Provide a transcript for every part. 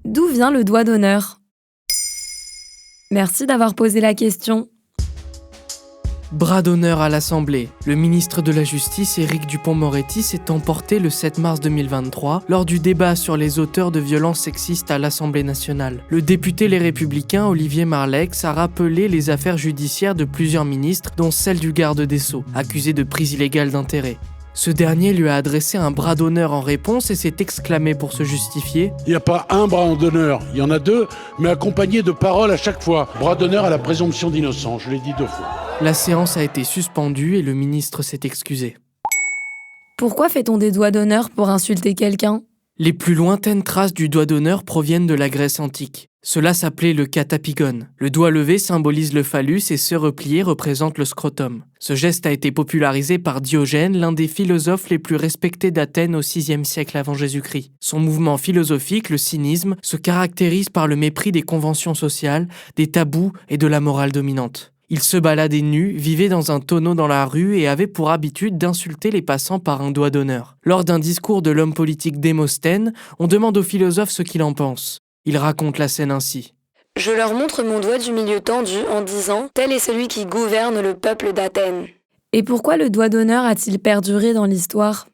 D'où vient le doigt d'honneur ? Merci d'avoir posé la question. Bras d'honneur à l'Assemblée. Le ministre de la Justice, Éric Dupond-Moretti, s'est emporté le 7 mars 2023 lors du débat sur les auteurs de violences sexistes à l'Assemblée nationale. Le député Les Républicains, Olivier Marleix, a rappelé les affaires judiciaires de plusieurs ministres, dont celle du garde des Sceaux, accusé de prise illégale d'intérêt. Ce dernier lui a adressé un bras d'honneur en réponse et s'est exclamé pour se justifier. Il n'y a pas un bras d'honneur, il y en a deux, mais accompagnés de paroles à chaque fois. Bras d'honneur à la présomption d'innocence, je l'ai dit 2 fois. La séance a été suspendue et le ministre s'est excusé. Pourquoi fait-on des doigts d'honneur pour insulter quelqu'un ? Les plus lointaines traces du doigt d'honneur proviennent de la Grèce antique. Cela s'appelait le katapigone. Le doigt levé symbolise le phallus et ce replié représente le scrotum. Ce geste a été popularisé par Diogène, l'un des philosophes les plus respectés d'Athènes au VIe siècle avant Jésus-Christ. Son mouvement philosophique, le cynisme, se caractérise par le mépris des conventions sociales, des tabous et de la morale dominante. Il se baladait nu, vivait dans un tonneau dans la rue et avait pour habitude d'insulter les passants par un doigt d'honneur. Lors d'un discours de l'homme politique Démosthène, on demande au philosophe ce qu'il en pense. Il raconte la scène ainsi. « Je leur montre mon doigt du milieu tendu en disant « Tel est celui qui gouverne le peuple d'Athènes ». Et pourquoi le doigt d'honneur a-t-il perduré dans l'histoire ?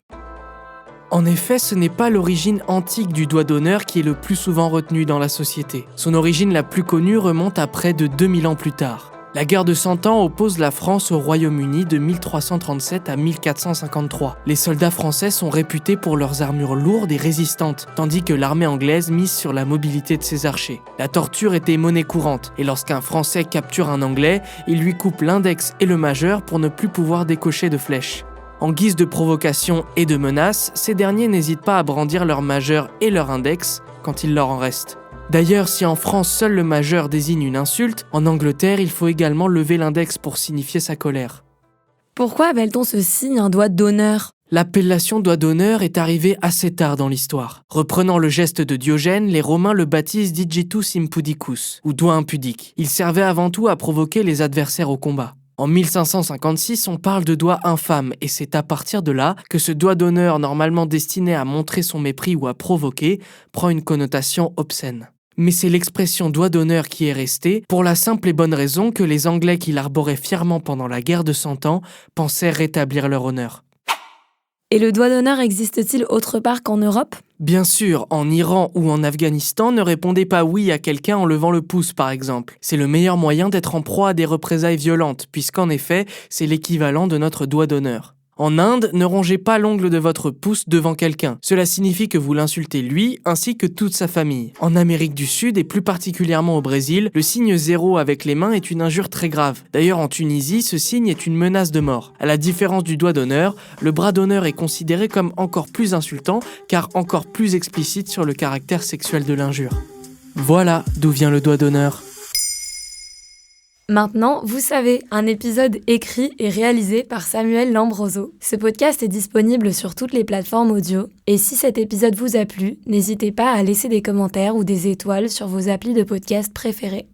En effet, ce n'est pas l'origine antique du doigt d'honneur qui est le plus souvent retenue dans la société. Son origine la plus connue remonte à près de 2000 ans plus tard. La guerre de 100 ans oppose la France au Royaume-Uni de 1337 à 1453. Les soldats français sont réputés pour leurs armures lourdes et résistantes, tandis que l'armée anglaise mise sur la mobilité de ses archers. La torture était monnaie courante, et lorsqu'un Français capture un Anglais, il lui coupe l'index et le majeur pour ne plus pouvoir décocher de flèches. En guise de provocation et de menace, ces derniers n'hésitent pas à brandir leur majeur et leur index quand il leur en reste. D'ailleurs, si en France seul le majeur désigne une insulte, en Angleterre, il faut également lever l'index pour signifier sa colère. Pourquoi appelle-t-on ce signe un doigt d'honneur ? L'appellation doigt d'honneur est arrivée assez tard dans l'histoire. Reprenant le geste de Diogène, les Romains le baptisent digitus impudicus, ou doigt impudique. Il servait avant tout à provoquer les adversaires au combat. En 1556, on parle de doigt infâme, et c'est à partir de là que ce doigt d'honneur, normalement destiné à montrer son mépris ou à provoquer, prend une connotation obscène. Mais c'est l'expression doigt d'honneur qui est restée, pour la simple et bonne raison que les Anglais qui l'arboraient fièrement pendant la guerre de 100 ans pensaient rétablir leur honneur. Et le doigt d'honneur existe-t-il autre part qu'en Europe ? Bien sûr, en Iran ou en Afghanistan, ne répondez pas oui à quelqu'un en levant le pouce par exemple. C'est le meilleur moyen d'être en proie à des représailles violentes, puisqu'en effet, c'est l'équivalent de notre doigt d'honneur. En Inde, ne rongez pas l'ongle de votre pouce devant quelqu'un. Cela signifie que vous l'insultez lui, ainsi que toute sa famille. En Amérique du Sud, et plus particulièrement au Brésil, le signe 0 avec les mains est une injure très grave. D'ailleurs, en Tunisie, ce signe est une menace de mort. À la différence du doigt d'honneur, le bras d'honneur est considéré comme encore plus insultant, car encore plus explicite sur le caractère sexuel de l'injure. Voilà d'où vient le doigt d'honneur. Maintenant, vous savez, un épisode écrit et réalisé par Samuel Lambroso. Ce podcast est disponible sur toutes les plateformes audio. Et si cet épisode vous a plu, n'hésitez pas à laisser des commentaires ou des étoiles sur vos applis de podcast préférés.